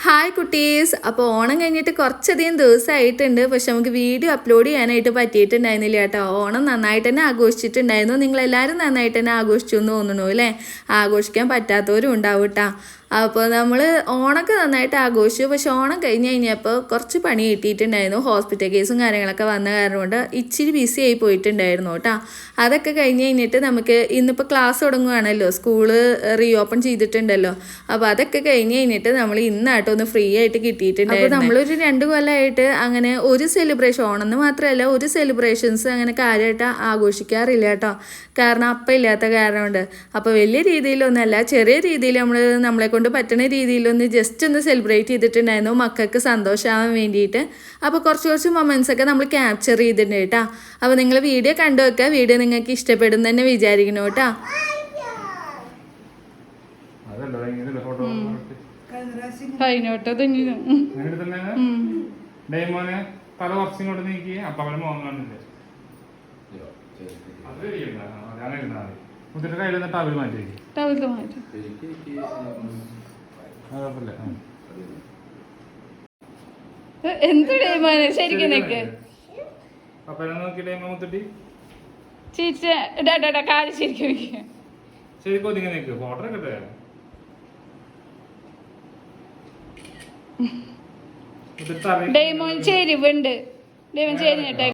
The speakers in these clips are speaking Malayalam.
ഹായ് കുട്ടീസ്. അപ്പോൾ ഓണം കഴിഞ്ഞിട്ട് കുറച്ചധികം ദിവസമായിട്ടുണ്ട്. പക്ഷെ നമുക്ക് വീഡിയോ അപ്ലോഡ് ചെയ്യാനായിട്ട് പറ്റിയിട്ടുണ്ടായിരുന്നില്ല കേട്ടോ. ഓണം നന്നായിട്ട് തന്നെ ആഘോഷിച്ചിട്ടുണ്ടായിരുന്നു. നിങ്ങളെല്ലാവരും നന്നായിട്ട് തന്നെ ആഘോഷിച്ചു എന്ന് തോന്നുന്നു അല്ലേ? ആഘോഷിക്കാൻ പറ്റാത്തവരും ഉണ്ടാവും കേട്ടോ. അപ്പോൾ നമ്മൾ ഓണമൊക്കെ നന്നായിട്ട് ആഘോഷിച്ചു. പക്ഷെ ഓണം കഴിഞ്ഞ് കഴിഞ്ഞപ്പോൾ കുറച്ച് പണി കിട്ടിയിട്ടുണ്ടായിരുന്നു. ഹോസ്പിറ്റൽ കേസും കാര്യങ്ങളൊക്കെ വന്ന കാരണം കൊണ്ട് ഇച്ചിരി ബിസി ആയി പോയിട്ടുണ്ടായിരുന്നു കേട്ടോ. അതൊക്കെ കഴിഞ്ഞ് കഴിഞ്ഞിട്ട് നമുക്ക് ഇന്നിപ്പോൾ ക്ലാസ് തുടങ്ങുകയാണല്ലോ, സ്കൂള് റീഓപ്പൺ ചെയ്തിട്ടുണ്ടല്ലോ. അപ്പോൾ അതൊക്കെ കഴിഞ്ഞ് കഴിഞ്ഞിട്ട് നമ്മൾ ഇന്നാട്ടോ ഒന്ന് ഫ്രീ ആയിട്ട് കിട്ടിയിട്ടുണ്ടായിരുന്നു. നമ്മളൊരു 2 കൊല്ലമായിട്ട് അങ്ങനെ ഒരു സെലിബ്രേഷൻ, ഓണമെന്ന് മാത്രമല്ല ഒരു സെലിബ്രേഷൻസ് അങ്ങനെ കാര്യമായിട്ട് ആഘോഷിക്കാറില്ല കേട്ടോ. കാരണം അപ്പം ഇല്ലാത്ത കാരണം കൊണ്ട്. അപ്പോൾ വലിയ രീതിയിലൊന്നല്ല, ചെറിയ രീതിയിൽ നമ്മളെ കൊണ്ട് പറ്റുന്ന രീതിയിലൊന്ന് ജസ്റ്റ് ഒന്ന് സെലിബ്രേറ്റ് ചെയ്തിട്ടുണ്ടായിരുന്നു മക്കൾക്ക് സന്തോഷമാവാൻ വേണ്ടിയിട്ട്. അപ്പോൾ കുറച്ച് മൊമെൻറ്റ്സൊക്കെ നമ്മൾ ക്യാപ്ചർ ചെയ്തിട്ടുണ്ട് കേട്ടോ. അപ്പോൾ നിങ്ങൾ വീഡിയോ കണ്ടു വെക്കുക. വീഡിയോ നിങ്ങൾക്ക് ഇഷ്ടപ്പെടും തന്നെ വിചാരിക്കണം കേട്ടോ. കഴിഞ്ഞോട്ടോ തല കുറച്ചും കൊണ്ട് നീക്കി അപ്പൊ അവന് മോഹം കാണില്ലേ മുതിന്റെ കയ്യിൽ നിന്ന് ടവൽ മാറ്റി എന്ത് ഡേമാനെ ശരിക്കും നിക്ക് അപ്പൊ നോക്കി ഡേമ മുത്തിട്ടി ചേച്ചി കാര്യം ശരിക്കും ശരിക്കും ഒതുങ്ങി നിക്ക്. ഫോട്ടോ എടുക്കട്ടെ. ഡേമോൻ ചെരിവുണ്ട്. ഡേമോൻ ചെരിഞ്ഞിട്ടെ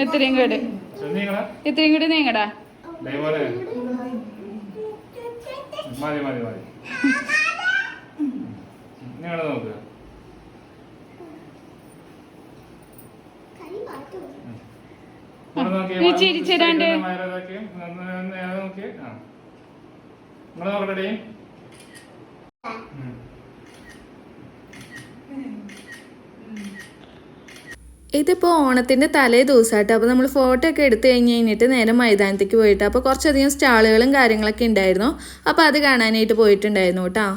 ഇത്രയും കൂടി നീങ്ങടാ. മതി മതി മതി നിങ്ങളെ നോക്കുക. ചിരിച്ചിടാണ്ട് ഓൾറെഡി ഇതിപ്പോൾ ഓണത്തിൻ്റെ തലേ ദിവസമായിട്ട്. അപ്പോൾ നമ്മൾ ഫോട്ടോ ഒക്കെ എടുത്തു കഴിഞ്ഞ് കഴിഞ്ഞിട്ട് നേരെ മൈതാനത്തേക്ക് പോയിട്ട് അപ്പോൾ കുറച്ചധികം സ്റ്റാളുകളും കാര്യങ്ങളൊക്കെ ഉണ്ടായിരുന്നു. അപ്പോൾ അത് കാണാനായിട്ട് പോയിട്ടുണ്ടായിരുന്നു കേട്ടോ.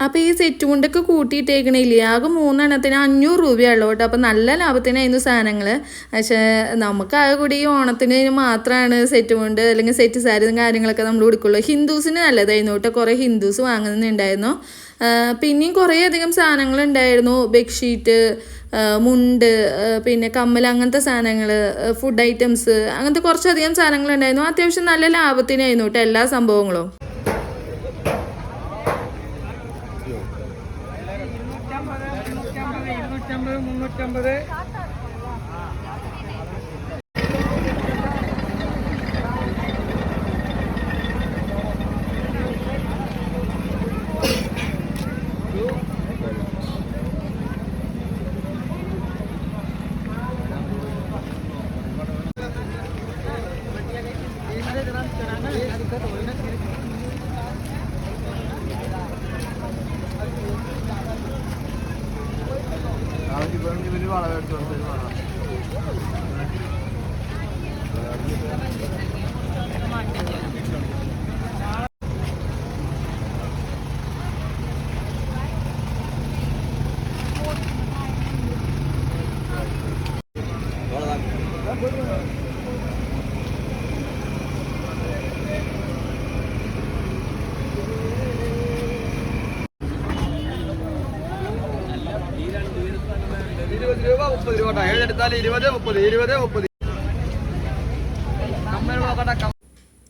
അപ്പോൾ ഈ സെറ്റ് മുണ്ടൊക്കെ കൂട്ടിയിട്ടേക്കണില്ലേ, ആകെ 3 എണ്ണത്തിന് 500 രൂപയുള്ളൂ കേട്ടോ. അപ്പോൾ നല്ല ലാഭത്തിനായിരുന്നു സാധനങ്ങൾ. പക്ഷേ നമുക്കാകെ കൂടി ഈ ഓണത്തിന് മാത്രമാണ് സെറ്റ് മുണ്ട് അല്ലെങ്കിൽ സെറ്റ് സാരി കാര്യങ്ങളൊക്കെ നമ്മൾ കൊടുക്കുള്ളൂ. ഹിന്ദുസിന് നല്ലതായിരുന്നു കേട്ടോ. കുറേ ഹിന്ദുസ് വാങ്ങുന്നുണ്ടായിരുന്നു. പിന്നെയും കുറേയധികം സാധനങ്ങളുണ്ടായിരുന്നു. ബെഡ്ഷീറ്റ്, മുണ്ട്, പിന്നെ കമ്മൽ, അങ്ങനത്തെ സാധനങ്ങൾ, ഫുഡ് ഐറ്റംസ്, അങ്ങനത്തെ കുറച്ചധികം സാധനങ്ങളുണ്ടായിരുന്നു. അത്യാവശ്യം നല്ല ലാഭത്തിനായിരുന്നു കേട്ടോ എല്ലാ സംഭവങ്ങളും.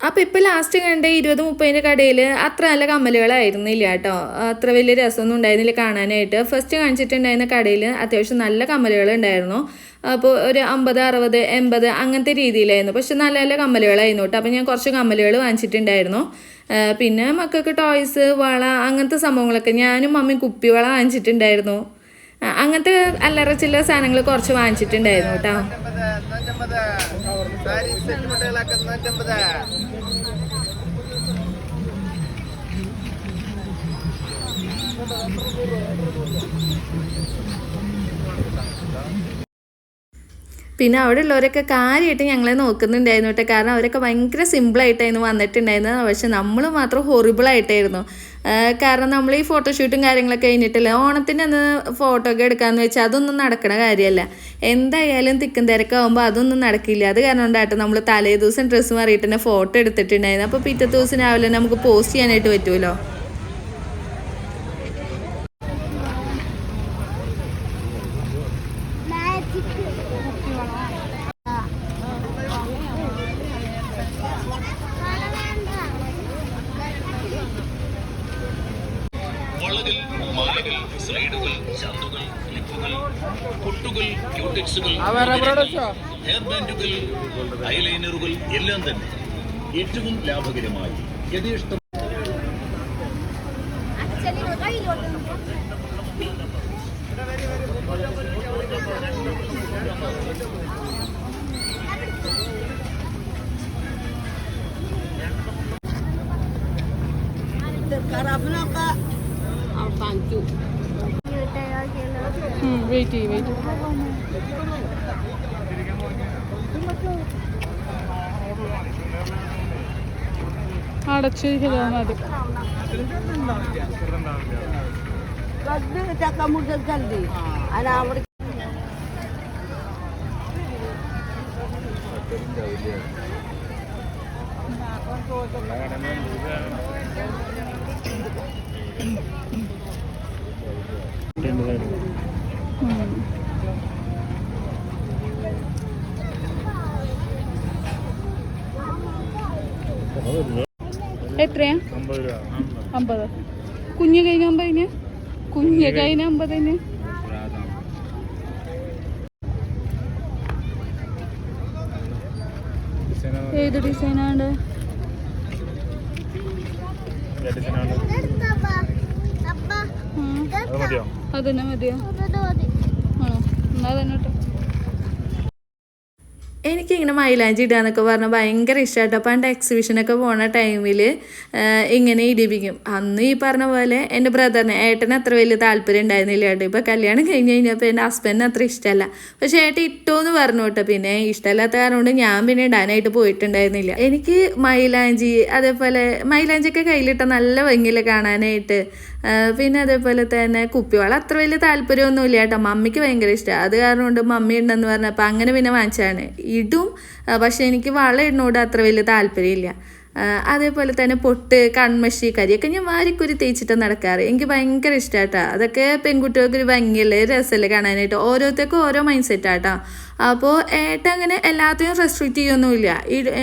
അപ്പോൾ ഇപ്പോൾ ലാസ്റ്റ് കണ്ട 20-30 കടയിൽ അത്ര നല്ല കമ്മലുകളായിരുന്നില്ല കേട്ടോ. അത്ര വലിയ രസമൊന്നും ഉണ്ടായിരുന്നില്ല കാണാനായിട്ട്. ഫസ്റ്റ് കാണിച്ചിട്ടുണ്ടായിരുന്ന കടയിൽ അത്യാവശ്യം നല്ല കമ്മലുകൾ ഉണ്ടായിരുന്നു. അപ്പോൾ ഒരു 50, 60, 80 അങ്ങനത്തെ രീതിയിലായിരുന്നു. പക്ഷെ നല്ല നല്ല കമ്മലുകളായിരുന്നു കേട്ടോ. അപ്പോൾ ഞാൻ കുറച്ച് കമ്മലുകൾ വാങ്ങിച്ചിട്ടുണ്ടായിരുന്നു. പിന്നെ മക്കൾക്ക് ടോയ്സ്, വള, അങ്ങനത്തെ സംഭവങ്ങളൊക്കെ ഞാനും മമ്മിയും കുപ്പിവള വാങ്ങിച്ചിട്ടുണ്ടായിരുന്നു. അങ്ങനത്തെ അല്ലറ ചില്ലറ സാധനങ്ങൾ കുറച്ച് വാങ്ങിച്ചിട്ടുണ്ടായിരുന്നു കേട്ടോ. പിന്നെ അവിടെ ഉള്ളവരൊക്കെ കാര്യമായിട്ട് ഞങ്ങളെ നോക്കുന്നുണ്ടായിരുന്നു കേട്ടോ. കാരണം അവരൊക്കെ ഭയങ്കര സിമ്പിളായിട്ടായിരുന്നു വന്നിട്ടുണ്ടായിരുന്നത്. പക്ഷെ നമ്മൾ മാത്രം ഹൊറിബിളായിട്ടായിരുന്നു. കാരണം നമ്മൾ ഈ ഫോട്ടോഷൂട്ടും കാര്യങ്ങളൊക്കെ കഴിഞ്ഞിട്ടില്ല ഓണത്തിന് അന്ന് ഫോട്ടോ ഒക്കെ എടുക്കാമെന്ന് വെച്ചാൽ അതൊന്നും നടക്കണ കാര്യമല്ല. എന്തായാലും തിക്കും തിരക്കാവുമ്പോൾ അതൊന്നും നടക്കില്ല. അത് കാരണം കൊണ്ടായിട്ട് നമ്മൾ തലേ ദിവസം ഡ്രസ്സ് മാറിയിട്ട് തന്നെ ഫോട്ടോ എടുത്തിട്ടുണ്ടായിരുന്നു. അപ്പോൾ പിറ്റത്തെ ദിവസം രാവിലെ നമുക്ക് പോസ്റ്റ് ചെയ്യാനായിട്ട് പറ്റുമല്ലോ. വളകൾ, മാലകൾ, സ്ലൈഡുകൾ, ചന്തുകൾ, ക്ലിപ്പുകൾ, പൊട്ടുകൾ, ക്യൂടെക്സുകൾ, ഹെയർ ബാൻഡുകൾ, ഐലൈനറുകൾ എല്ലാം തന്നെ ഏറ്റവും ലാഭകരമായി യഥേഷ്ടം. വെയിറ്റ് ചെയ്യും. അടച്ചിരിക്കലാ മതി. എത്രയാ? 50. കുഞ്ഞ് കഴിഞ്ഞ 50. കുഞ്ഞ് കഴിഞ്ഞ 50. ഏത് ഡിസൈനാണ്? അതന്നെ മതിയോ? ആണോ? എന്നാ തന്നെ കേട്ടോ. എനിക്കിങ്ങനെ മൈലാഞ്ചി ഇടാന്നൊക്കെ പറഞ്ഞാൽ ഭയങ്കര ഇഷ്ടമായിട്ടോ. പണ്ട് എക്സിബിഷനൊക്കെ പോണ ടൈമിൽ ഇങ്ങനെ ഇടിപ്പിക്കും. അന്ന് ഈ പറഞ്ഞ പോലെ എൻ്റെ ബ്രദറിന് ഏട്ടന് അത്ര വലിയ താല്പര്യം ഉണ്ടായിരുന്നില്ല കേട്ടോ. ഇപ്പോൾ കല്യാണം കഴിഞ്ഞ് കഴിഞ്ഞപ്പോൾ എൻ്റെ ഹസ്ബൻഡിന് അത്ര ഇഷ്ടമല്ല. പക്ഷേ ഏട്ടൻ ഇട്ടോന്ന് പറഞ്ഞു കേട്ടോ. പിന്നെ ഇഷ്ടമല്ലാത്ത കാരണം കൊണ്ട് ഞാൻ പിന്നെ ഇടാനായിട്ട് പോയിട്ടുണ്ടായിരുന്നില്ല. എനിക്ക് മൈലാഞ്ചി അതേപോലെ മൈലാഞ്ചിയൊക്കെ കയ്യിലിട്ട നല്ല ഭംഗിയില്ല കാണാനായിട്ട്. പിന്നെ അതേപോലെ തന്നെ കുപ്പിവള അത്ര വലിയ താല്പര്യമൊന്നുമില്ല കേട്ടോ. മമ്മിക്ക് ഭയങ്കര ഇഷ്ടമാണ്. അത് കാരണം കൊണ്ട് മമ്മി ഉണ്ടെന്ന് പറഞ്ഞപ്പോൾ അങ്ങനെ പിന്നെ വാങ്ങിച്ചാണ്. ഇടും, പക്ഷെ എനിക്ക് വള ഇടുന്നോട് അത്ര വലിയ താല്പര്യമില്ല. അതേപോലെ തന്നെ പൊട്ട്, കൺമഷി, കരിയൊക്കെ ഞാൻ വാരിക്കുരി തേച്ചിട്ട് നടക്കാറ്. എനിക്ക് ഭയങ്കര ഇഷ്ടമാട്ടോ. അതൊക്കെ പെൺകുട്ടികൾക്ക് ഒരു ഭംഗിയല്ലേ, രസമല്ലേ കാണാനായിട്ട്. ഓരോരുത്തർക്കും ഓരോ മൈൻഡ് സെറ്റാട്ടോ. അപ്പോൾ ഏട്ടൻ അങ്ങനെ എല്ലാത്തിനും റെസ്ട്രിക്റ്റ് ചെയ്യൊന്നുമില്ല.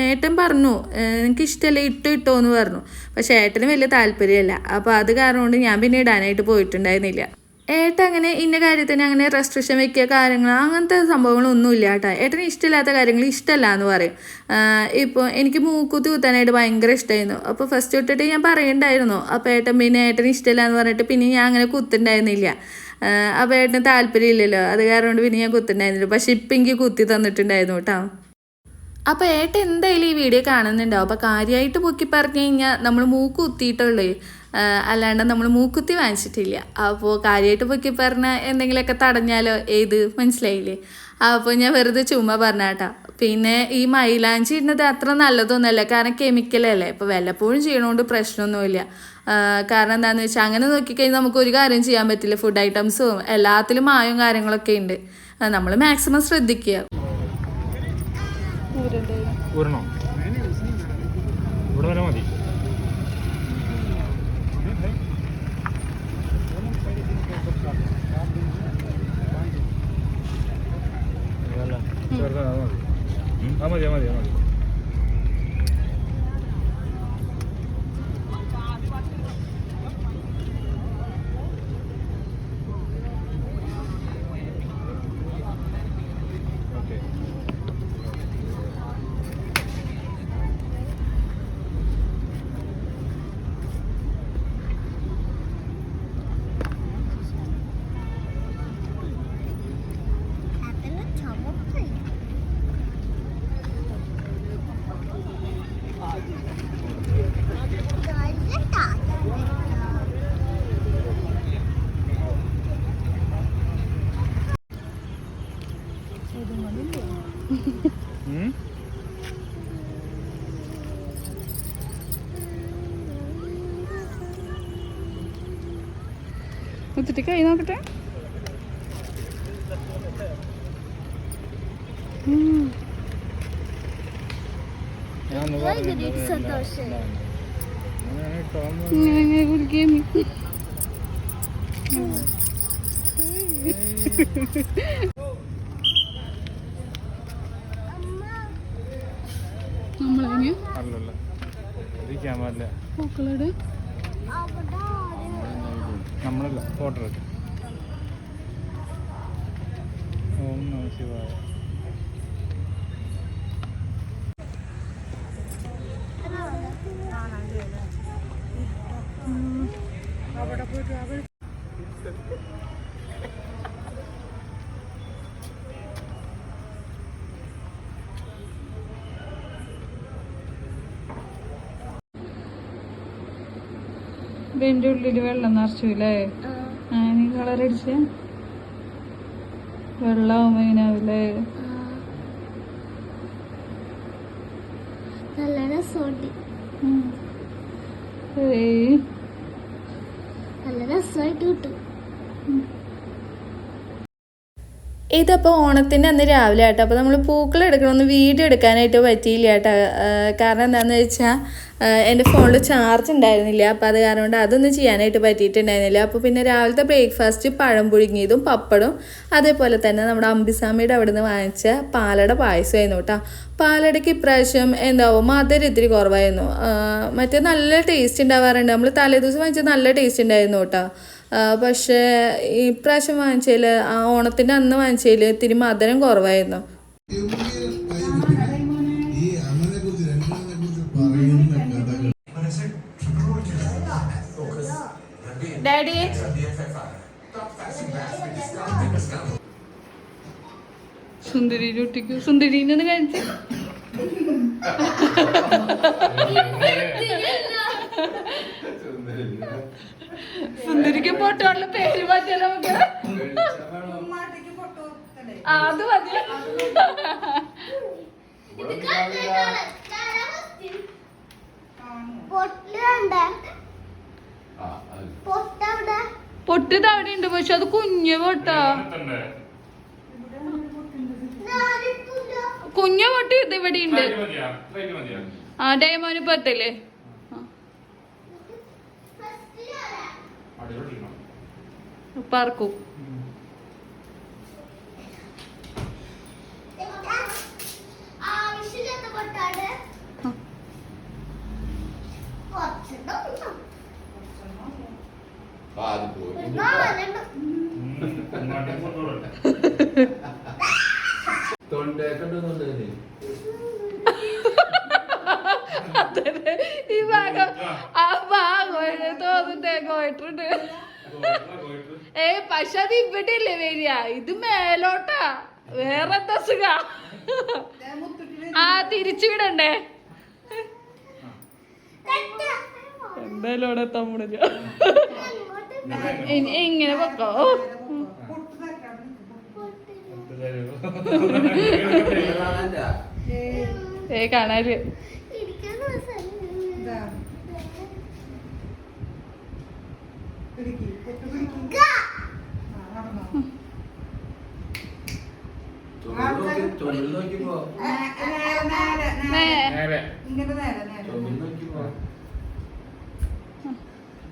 ഏട്ടൻ പറഞ്ഞു എനിക്ക് ഇഷ്ടമല്ല ഇട്ടോ എന്ന് പറഞ്ഞു. പക്ഷേ ഏട്ടന് വലിയ താല്പര്യമല്ല. അപ്പോൾ അത് കാരണം കൊണ്ട് ഞാൻ പിന്നെ ഇടാനായിട്ട് പോയിട്ടുണ്ടായിരുന്നില്ല. ഏട്ടൻ അങ്ങനെ ഇന്ന കാര്യത്തിന് അങ്ങനെ റെസ്ട്രിക്ഷൻ വെക്കുക കാര്യങ്ങൾ അങ്ങനത്തെ സംഭവങ്ങളൊന്നും ഇല്ല കേട്ടോ. ഏട്ടന് ഇഷ്ടമില്ലാത്ത കാര്യങ്ങൾ ഇഷ്ടമല്ല എന്ന് പറയും. ഇപ്പോൾ എനിക്ക് മൂക്കുത്തി കുത്താനായിട്ട് ഭയങ്കര ഇഷ്ടമായിരുന്നു. അപ്പോൾ ഫസ്റ്റ് തൊട്ടിട്ട് ഞാൻ പറയുന്നുണ്ടായിരുന്നു. അപ്പോൾ ഏട്ടൻ പിന്നെ ഏട്ടന് ഇഷ്ടമില്ല എന്ന് പറഞ്ഞിട്ട് പിന്നെ ഞാൻ അങ്ങനെ കുത്തുണ്ടായിരുന്നില്ല. അപ്പോൾ ഏട്ടന് താല്പര്യമില്ലല്ലോ, അത് കാരണം കൊണ്ട് പിന്നെ ഞാൻ കുത്തുണ്ടായിരുന്നില്ല. പക്ഷെ ഇപ്പം എനിക്ക് കുത്തി തന്നിട്ടുണ്ടായിരുന്നു കേട്ടോ. അപ്പോൾ ഏട്ടൻ എന്തായാലും ഈ വീഡിയോ കാണുന്നുണ്ടാവും. അപ്പോൾ കാര്യമായിട്ട് പൊക്കി പറഞ്ഞു കഴിഞ്ഞാൽ നമ്മൾ മൂക്ക് കുത്തിയിട്ടുള്ളേ, അല്ലാണ്ട് നമ്മൾ മൂക്കുത്തി വാങ്ങിച്ചിട്ടില്ല. അപ്പോൾ കാര്യമായിട്ട് പൊക്കി പറഞ്ഞാൽ എന്തെങ്കിലുമൊക്കെ തടഞ്ഞാലോ ഏത് മനസ്സിലായില്ലേ. അപ്പോൾ ഞാൻ വെറുതെ ചുമ്മാ പറഞ്ഞാട്ടാ. പിന്നെ ഈ മൈലാഞ്ചി ഇടുന്നത് അത്ര നല്ലതൊന്നുമല്ല, കാരണം കെമിക്കലല്ലേ. ഇപ്പോൾ വല്ലപ്പോഴും ചെയ്യണോണ്ട് പ്രശ്നമൊന്നുമില്ല. കാരണം എന്താണെന്ന് വെച്ചാൽ അങ്ങനെ നോക്കിക്കഴിഞ്ഞാൽ നമുക്ക് ഒരു കാര്യം ചെയ്യാൻ പറ്റില്ല. ഫുഡ് ഐറ്റംസും എല്ലാത്തിലും മായവും കാര്യങ്ങളൊക്കെ ഉണ്ട്. നമ്മൾ മാക്സിമം ശ്രദ്ധിക്കുക. ഊരണോ? ഇവിടെ വരെ മതി. മതി മതി മതി. കുത്തിട്ട് കൈ നോക്കട്ടെ. കുടിക്കാൻ നമ്മളതിന് പൂക്കളോട് നമ്മളല്ല ഫോട്ടോ എടുക്കും. ഓം നമ ശിവായ. ഇതിന്റെ ഉള്ളില് വെള്ളം നിറച്ചില്ലേ? നീ കളറടിച്ച വെള്ളം അതിനാവില്ലേ? നല്ല രസമുണ്ട്. നല്ല രസമായിട്ട് കിട്ടും. ഇതപ്പോൾ ഓണത്തിൻ്റെ അന്ന് രാവിലെ ആട്ടോ. അപ്പോൾ നമ്മൾ പൂക്കൾ എടുക്കണമെന്ന് വീഡിയോ എടുക്കാനായിട്ട് പറ്റിയില്ല കേട്ടോ. കാരണം എന്താണെന്ന് വെച്ചാൽ എൻ്റെ ഫോണിൽ ചാർജ് ഉണ്ടായിരുന്നില്ല. അപ്പോൾ അത് കാരണം കൊണ്ട് അതൊന്നും ചെയ്യാനായിട്ട് പറ്റിയിട്ടുണ്ടായിരുന്നില്ല. അപ്പോൾ പിന്നെ രാവിലത്തെ ബ്രേക്ക്ഫാസ്റ്റ് പഴം പുഴുങ്ങിയതും പപ്പടും അതേപോലെ തന്നെ നമ്മുടെ അമ്പിസ്വാമിയുടെ അവിടെ നിന്ന് വാങ്ങിച്ച പാലട പായസമായിരുന്നു കേട്ടോ. പാലടയ്ക്ക് ഇപ്രാവശ്യം എന്താവും മധുരം ഇത്തിരി കുറവായിരുന്നു. മറ്റേ നല്ല ടേസ്റ്റ് ഉണ്ടാവാറുണ്ട്. നമ്മൾ തലേദിവസം വാങ്ങിച്ചത് നല്ല ടേസ്റ്റ് ഉണ്ടായിരുന്നു കേട്ടോ. പക്ഷേ ഇപ്രാവശ്യം വാങ്ങിച്ചതിൽ ഓണത്തിൻ്റെ അന്ന് വാങ്ങിച്ചതിൽ ഇത്തിരി മധുരം കുറവായിരുന്നു. ഡാഡി സുന്ദരിയുടെ ഒട്ടിക്ക് സുന്ദരീനെ കഴിച്ചു. സുന്ദരിക്ക് പൊട്ടുള്ള പേര് മാറ്റിയാലോ നമുക്ക്? അത് മതി. പൊട്ട് തവിടെ ഉണ്ട്, പക്ഷെ അത് കുഞ്ഞ പൊട്ടാ. കുഞ്ഞ പൊട്ട് ഇത് ഇവിടെ ഉണ്ട്. ഡയമോന് പത്തല്ലേ? പറക്കും. ഈ ഭാഗം ആ ഭാഗം തോന്നുന്നുണ്ട്. പക്ഷെ അത് ഇവിടെ അല്ലേ വരിക, ഇത് മേലോട്ടാ. വേറെന്താ സുഖ? തിരിച്ചു വിടണ്ടേ? എന്തായാലും അവിടെ എത്താൻ പോണില്ല. ഇങ്ങനെ വെക്കോ? കാണാല്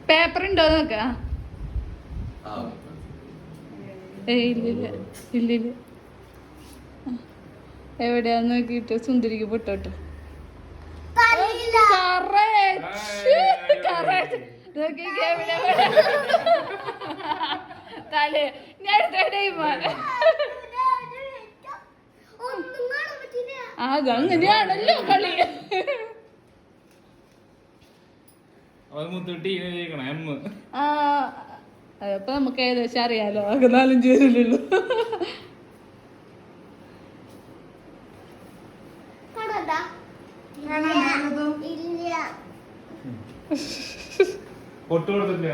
പേപ്പർ ഉണ്ടോ നോക്ക? ഇല്ലില്ല ഇല്ലില്ല. എവിടെയാന്ന് നോക്കിട്ട് സുന്ദരിക്ക് പൊട്ടോട്ടോ. തലേ ഞാൻ അതങ്ങനെയാണല്ലോ കളി. അതപ്പോ നമുക്ക് ഏകദേശം അറിയാലോ. ആകെ 4-5 പേരില്ലല്ലോ. പൊട്ട് കൊടുത്തിട്ടില്ല.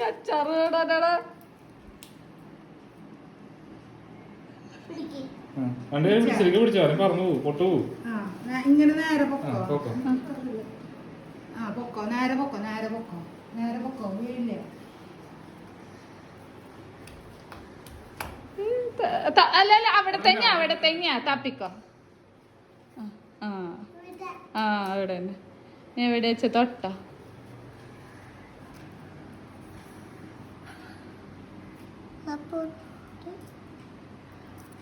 അച്ചാറ് കേടാ. രണ്ടുപേരും പിടിച്ചിരിക്കും പിടിച്ചോ അവരെ പറഞ്ഞു പോകും പൊട്ടു പോകും. ഇങ്ങനെ നേരെ പൊക്കോ. പോക്കോ ആ പൊക്കോ, നേരെ പൊക്കോ, നേരെ പൊക്കോ, നേരെ പൊക്കോ, വീഴില്ല. അല്ല അല്ല അവിടെ തന്നെയാ തപ്പിക്കോ. ആ ആ അവിടെ തന്നെ. ഞാൻ എവിടെ വെച്ച തൊട്ടോ?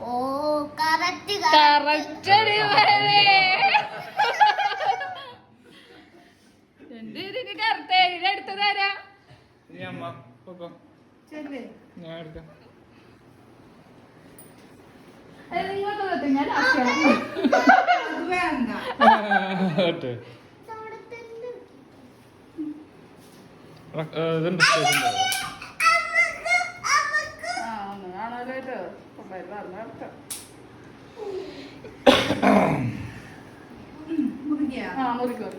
ഓ കറക്റ്റ് കറക്റ്റ് രണ്ടുപേരും കറക്റ്റ് എടുത്തു തരാ. ഈ അമ്മ പോക്കോ ചെല്ലേ. ഞാൻ എടുക്കാം. ഞാൻ അത് വേണ്ട. ഒറ്റ. ഇതുണ്ട് സ്റ്റേഷൻ മുറിക്കാ. മുറിക്കോ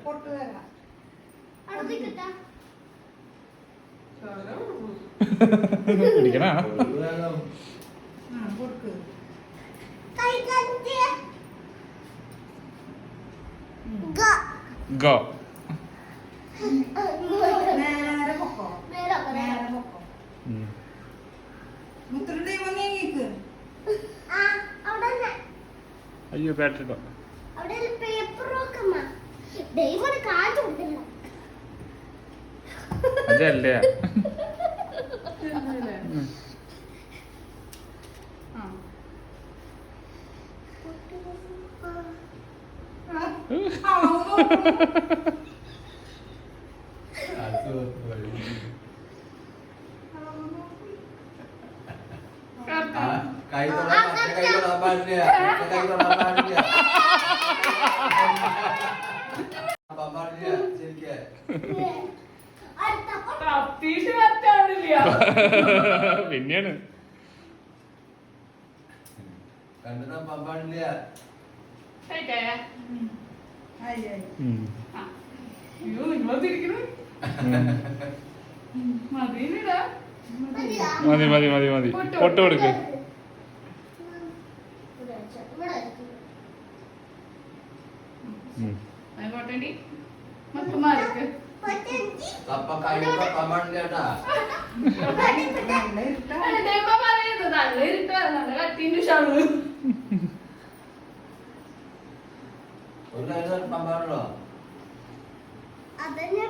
പൊട്ട് തരാം. പിടിക്കണ കൊടുക്ക്. ഗോ നേരെ പൊക്കോ, നേരെ പൊക്കോ. മുത്തരുടെ നീക്ക്. അയ്യോ ബാറ്ററി അവിടെ പേപ്പർ നോക്കമ്മ ദൈവം കാറ്റുണ്ടല്ലോ അതല്ലേ കൈ തൊടാൻ പാടില്ല. ശരിക്കും പിന്നെയാണ് കണ്ടിട്ടാ പാടില്ല. ആയി ആയി. മതി മതി മതി മതി പൊട്ട് കൊടുക്ക്. തപ്പ കൈ തൊടാൻ പാടില്ല കേട്ടാ. ഒരു കൈ തൊടാൻ പാടുള്ളോ? അതന്നെ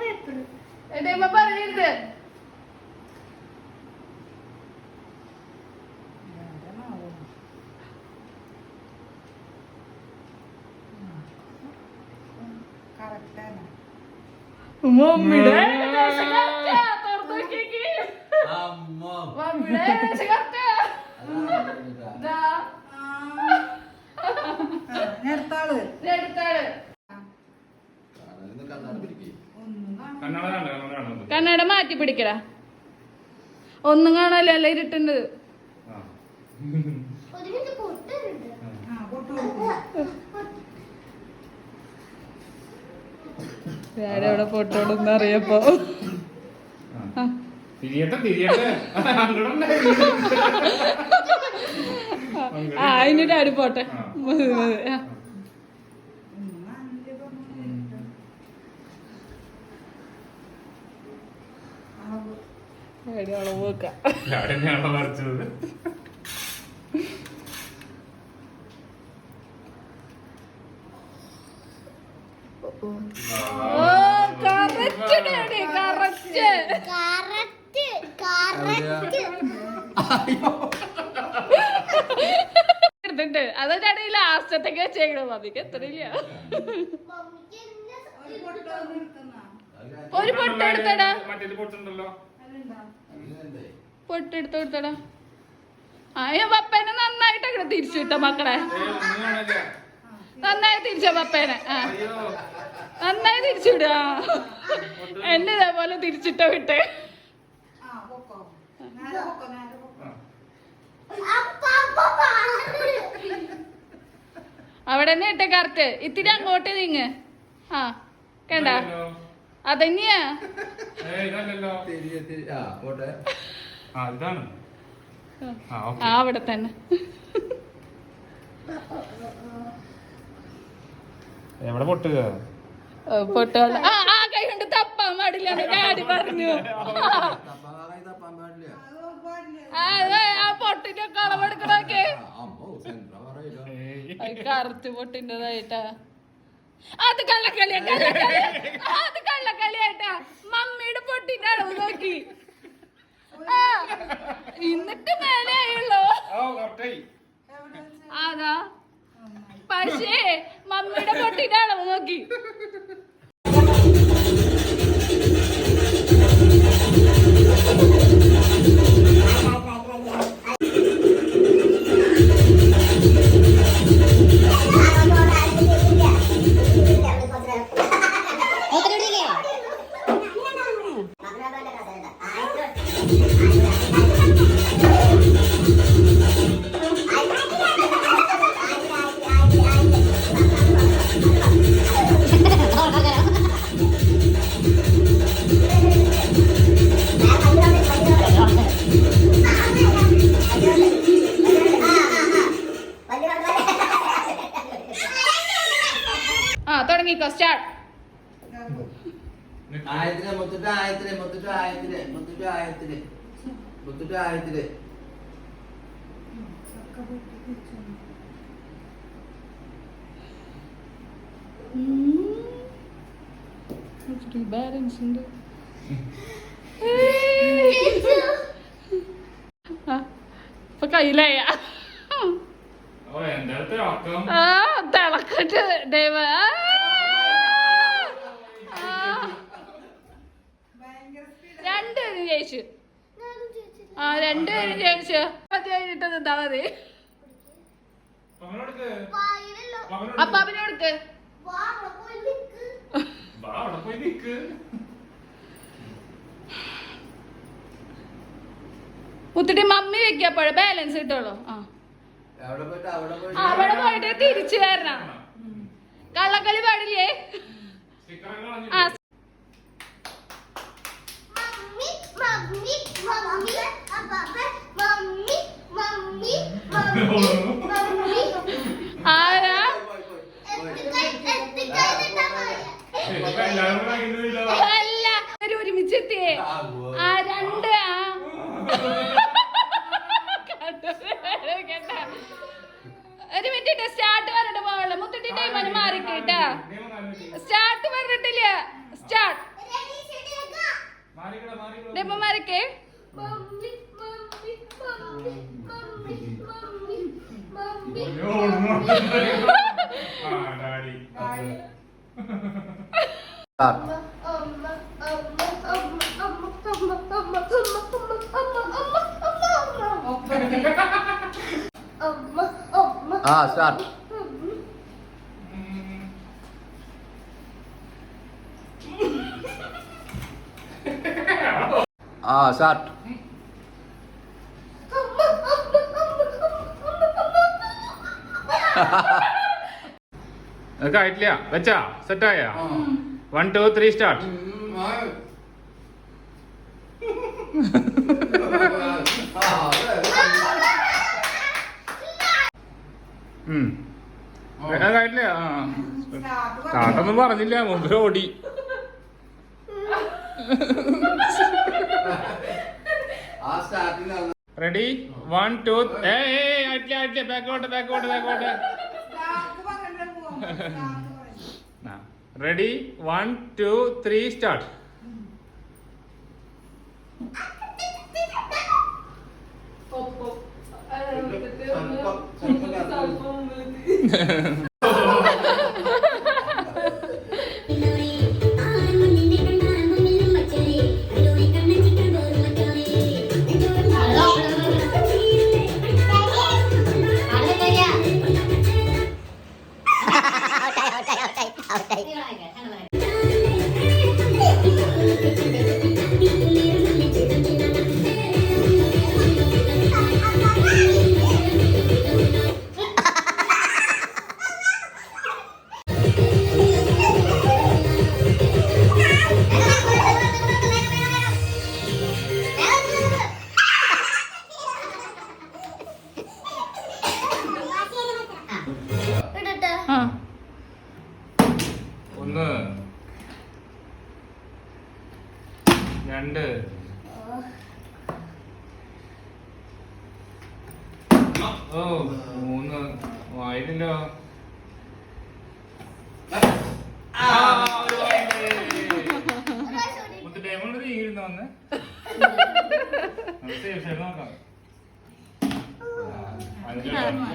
പേപ്പർ പറയരുത്. കറക്റ്റാണ്. മമ്മിയുടെ അമ്മോ. നേരത്താള് കണ്ണാടി പിടിക്ക്. ഒന്നും കാണാൻ. കണ്ണട കണ്ട കണ്ണട കാണുന്നത്. കണ്ണട മാറ്റി പിടിക്കടാ. ഒന്നും കാണാല്ലോ അല്ല ഇരുട്ടുണ്ട്. ആ ഒരു മിനിറ്റ് പൊട്ടുന്നുണ്ട് ആ പൊട്ട് കൊടുക്ക്. എവിടെ പൊട്ടോടൊന്നും അറിയപ്പോ തിരിയട്ടെ തിരിയട്ടെ ആ അതിന്റെ ഡാഡി പോട്ടെ. മതി മതി. ആ. ഡാഡി അളവ് വെക്കാം. ഞാനെന്നെയാണോ വരച്ചത്? ഓ correct daddy correct. Correct correct എടുത്തിട്ട് അതാ ഡാഡി ലാസ്റ്റത്തേക്ക് വെച്ചേക്കണോ? മതിക്ക് എത്രയില്ല. മമ്മിക്ക് എന്നെ ഒരു പൊട്ട് വന്ന് എടുക്കുന്ന. ഒരു പൊട്ടെടുത്തടാ. മറ്റേ പൊട്ടുണ്ടല്ലോ. അതിനെന്തേ? പൊട്ടെടുത്ത് കൊടുത്തടാ. അയ്യോ പപ്പേനെ നന്നായിട്ട് അങ്ങനെ തിരിച്ചു വിട്ട മക്കളെ. നന്നായി തിരിച്ച പപ്പേനെ. ആ നന്നായി തിരിച്ചു വിടുക. എന്നെ ഇതേപോലെ തിരിച്ചിട്ട വിട്ട്. ആ പൊക്കോ, നേരെ പൊക്കോ, നേരെ പൊക്കോ. അവിടെ തന്നെ ഇട്ട കറക്റ്റ്. ഇത്തിരി അങ്ങോട്ട് നീങ്ങ്. ആ കണ്ട അതന്നെയാ. ഇതല്ലല്ലോ. ആ പോട്ടെ. ആ ഇതാണ്. ആ ഓക്കെ. ആ അവിടെ തന്നെ. എവിടെ പൊട്ടുക? പൊട്ടുള്ള ആ കൈ കൊണ്ട് തപ്പാൻ പാടില്ല ഡാഡി പറഞ്ഞു. തപ്പാൻ പാടില്ല. ആ പൊട്ടിന്റെ കളവെടുക്കണൊക്കെ അമ്മോ സെൻട്ര പറയില്ല. കറുത്ത് പൊട്ടിൻ്റെതായിട്ടാ. അത് കള്ളക്കളിയാ അത് കള്ളക്കളിയായിട്ടാ. മമ്മിയുടെ പൊട്ടിന്റെ അളവ് നോക്കി എന്നിട്ട് മേലെ ആയുള്ളൂ. അതാ പക്ഷേ മമ്മിയുടെ പൊട്ടിന്റെ അളവ് നോക്കി. ആ തുടങ്ങിക്കോ. സ്റ്റാർട്ട്. ആയത്തിലെ മുത്തിട്ട് ആയത്തിലെ മുത്തിട്ട് ആയത്തിലെ മുത്തിട്ട് ആയത്തിലെ മുത്തിട്ട് ആയത്തിലെ. ബാലൻസ് ഉണ്ട്. ഇപ്പൊ കയ്യിലായ ഓ എന്റെ അടുത്ത് ആക്കം. ആ തിളക്കട്ട് ദൈവ. രണ്ടുപേരും ജയിച്ചു. ആ രണ്ടുപേരും ജയിച്ചു. കഴിഞ്ഞിട്ടത് എന്താ മതി. പവനോടുക്ക്. വായിലല്ലോ. അപ്പൊ അവനോടുക്ക് വാ അവിടെ പോയി നിക്ക്. വാ അവിടെ പോയി നിക്ക്. മുത്തിട്ട് മമ്മി വെക്കപ്പോഴ ബാലൻസ് കിട്ടുള്ളൂ. ആ അവിടെ പോയിട്ട് അവിടെ പോയിട്ട് അവിടെ പോയിട്ട് തിരിച്ചു വരണം. കള്ളക്കളി പാടില്ലേ. സ്റ്റിക്കറൊക്കെ കളഞ്ഞു. ആ മമ്മി മമ്മി മമ്മി അപ്പാപ്പ മമ്മി മമ്മി മമ്മി മമ്മി. ആരാ ഇപ്പൊ എല്ലാവരും കൂടെ കഴിക്കുന്നില്ല. അല്ല ഒരു ഒരുമിച്ചെത്തിയേ. ആ രണ്ട് കേട്ടാ. ഒരു മിനിറ്റ് സ്റ്റാർട്ട് പറഞ്ഞിട്ട് പോവുള്ളൂ. മുത്തിട്ട് ടൈം മാറിക്കേട്ടാ. സ്റ്റാർട്ട് പറഞ്ഞിട്ടില്ല. സ്റ്റാർട്ട് മാറിക്കട മാറിക്കട. ഡെമോ മാറിക്കേ. Mummy mummy mummy mummy mummy ഓ, ആ ഡാഡി. അമ്മ അമ്മ അമ്മ അമ്മ അമ്മ അമ്മ അമ്മ അമ്മ അമ്മ. ആ സ്റ്റാർട്ട്. ആ സ്റ്റാർട്ട്. അതൊക്കെ ആയിട്ടില്ല. വെച്ചാ സെറ്റായ 1 2 3 സ്റ്റാർട്ട്. ആയിട്ടില്ല. സ്റ്റാർട്ടൊന്നും പറഞ്ഞില്ല. മുമ്പ് ഓടി. ആ സ്റ്റാർട്ടിങ് റെഡി 1 2 ആയിട്ടില്ല. ബാക്കോട്ട്. Ready 1 2 3 start. 2 ഓ 3 വായില്ലല്ലോ. ഡയമണ്ട് നീങ്ങിരുന്ന വന്ന് നോക്കാം.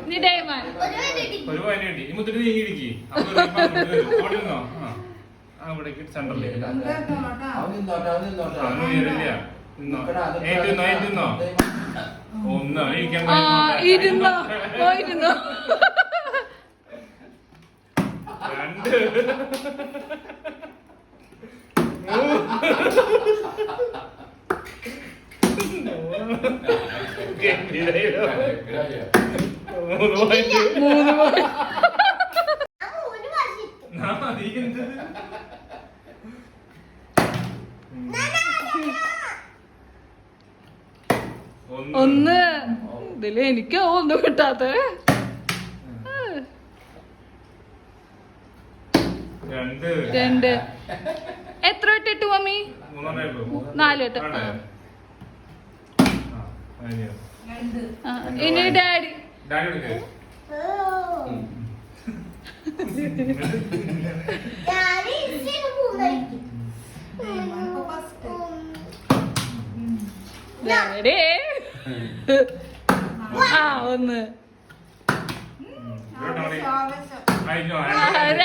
നീ ഡയമണ്ട് ഒരു പോയിന്റ് കിട്ടി. ഈ മുത്തിട്ട് നീങ്ങി ഇടിക്ക്. അവിടെ നിന്നോ. അവിടേക്ക് സെന്ററിലേക്ക് അവന് ഉയരില്ല. നിന്നോ ഏറ്റുന്നോ 1 ഇരിക്കാൻ ഇരുന്നോ പോയിരുന്നോ 1 ഇതില് എനിക്ക് ഒന്നും കിട്ടാത്ത 2 എത്ര ഇട്ടിട്ടു മമ്മി 4 ഇട്ടു ഇനി ഡാഡി ഡാഡി 1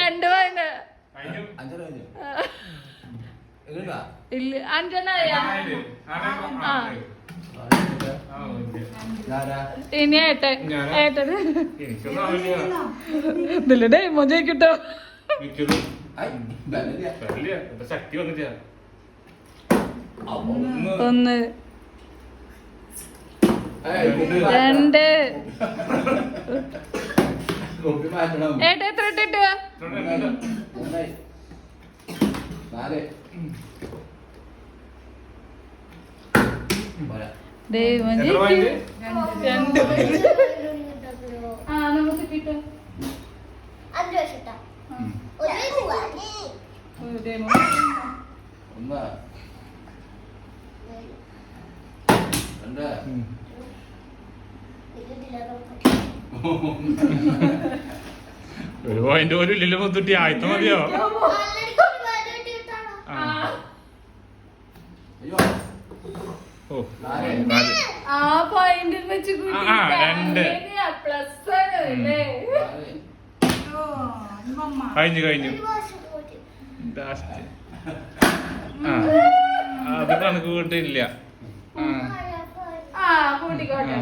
2 വേണ്ട ഇല്ല 5 ഇനി ഏട്ടന് ഇതില് ഡേമോ ജയിക്കട്ടോ ശക്തി വന്നില്ല 1 2 ഏട്ടാ എത്ര ഇട്ടിട്ട് ഡേമോ ജയിക്കും 2 നമുക്ക് കിട്ടും 5 വർഷത്താ ഡേമോ 2 ഒരു പോയിന്റ് പോലും ഇല്ലല്ലോ മുത്തുട്ടി. ആയത്ത മതിയോ? ഓ 4 ആ പോയിന്റിൽ വെച്ച് ആ, 2 പ്ലസ് അല്ലേ കഴിഞ്ഞു ലാസ്റ്റ്. അത് കണക്ക് കൂട്ടില്ല. കൂട്ടിക്കോട്ടെ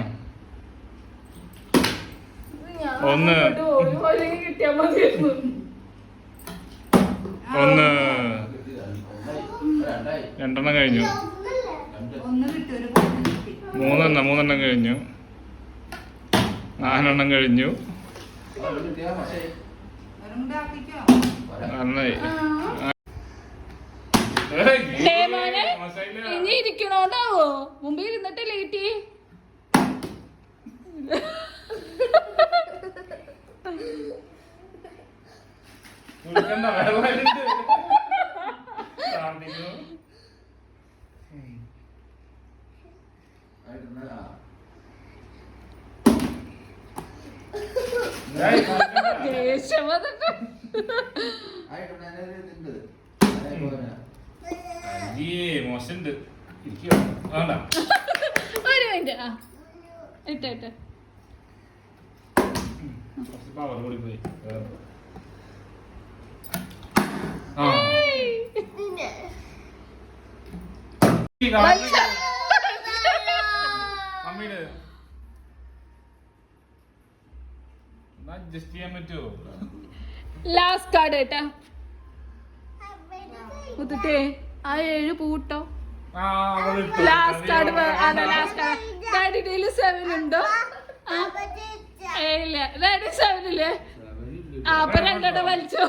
1 കിട്ടിയാ മതിയായിരുന്നു 1 2 കഴിഞ്ഞു. 3 കഴിഞ്ഞു. 4 കഴിഞ്ഞു. 4 ഇനി ഇരിക്കണോണ്ടാവോ മുമ്പ് ഇരുന്നിട്ട് ലേറ്റി ദേഷ്യം വന്നിട്ട് മോശമുണ്ട്. ഒരു മിനിറ്റ് ഇട്ട പവർ കൂടി പോയി. മമ്മീട് അഡ്ജസ്റ്റ് ചെയ്യാൻ പറ്റുമോ? ലാസ്റ്റ് കാർഡ് കേട്ടാ മുത്തേ ആ 7 പൂട്ടോ ലാസ്റ്റ് കാർഡ് ലാസ്റ്റ് കാർഡ് 7 ഉണ്ടോ? ഇല്ല 7 ഇല്ലേ? അപ്പൊ 2 വലിച്ചോ.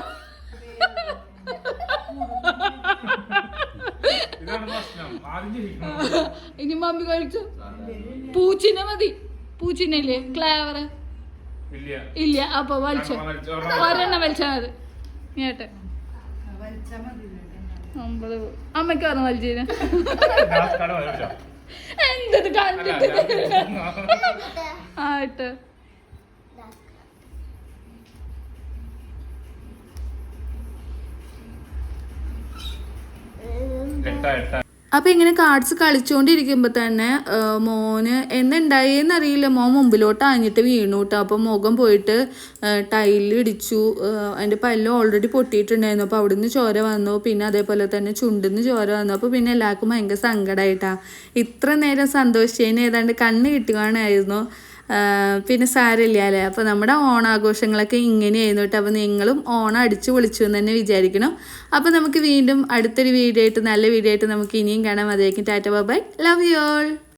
ഇനി മമ്മി കഴിച്ചു. പൂച്ചിനെ മതി. പൂച്ചിനല്ലേ ക്ലേവർ ഇല്ല. അപ്പൊ വലിച്ചോ. 1 വലിച്ചാ മതി. നമ്മള് അമ്മയ്ക്ക് പറഞ്ഞു വലിച്ചേന് ലാസ്റ്റ് കാർഡ് വരച്ചോ എന്തത് അല്ല കണ്ടിട്ട് ഞാൻ ആയിട്ട് എട്ടാ അപ്പോൾ ഇങ്ങനെ കാർഡ്സ് കളിച്ചുകൊണ്ടിരിക്കുമ്പോൾ തന്നെ മോന് എന്തുണ്ടായെന്നറിയില്ല, മോൻ മുമ്പിലോട്ട് ആഞ്ഞിട്ട് വീണു കേട്ടോ. അപ്പോൾ മുഖം പോയിട്ട് ടൈലിടിച്ചു. അതിൻ്റെ പല്ല് ഓൾറെഡി പൊട്ടിയിട്ടുണ്ടായിരുന്നു. അപ്പോൾ അവിടെ നിന്ന് ചോര വന്നു. പിന്നെ അതേപോലെ തന്നെ ചുണ്ടിൽ നിന്ന് ചോര വന്നു. അപ്പോൾ പിന്നെ എല്ലാവർക്കും ഭയങ്കര സങ്കടമായിട്ടാണ്. ഇത്ര നേരം സന്തോഷിച്ചതിന് ഏതാണ്ട് കണ്ണ് കിട്ടുകയാണായിരുന്നു. പിന്നെ സാരമില്ല അല്ലേ. അപ്പോൾ നമ്മുടെ ഓണാഘോഷങ്ങളൊക്കെ ഇങ്ങനെയായിരുന്നു കേട്ടോ. അപ്പോൾ നിങ്ങളും ഓണം അടിച്ചു പൊളിച്ചു എന്ന് തന്നെ വിചാരിക്കണം. അപ്പോൾ നമുക്ക് വീണ്ടും അടുത്തൊരു വീഡിയോ ആയിട്ട്, നല്ല വീഡിയോ ആയിട്ട് നമുക്ക് ഇനിയും കാണാം. അതേക്കും tata bye bye, love you all.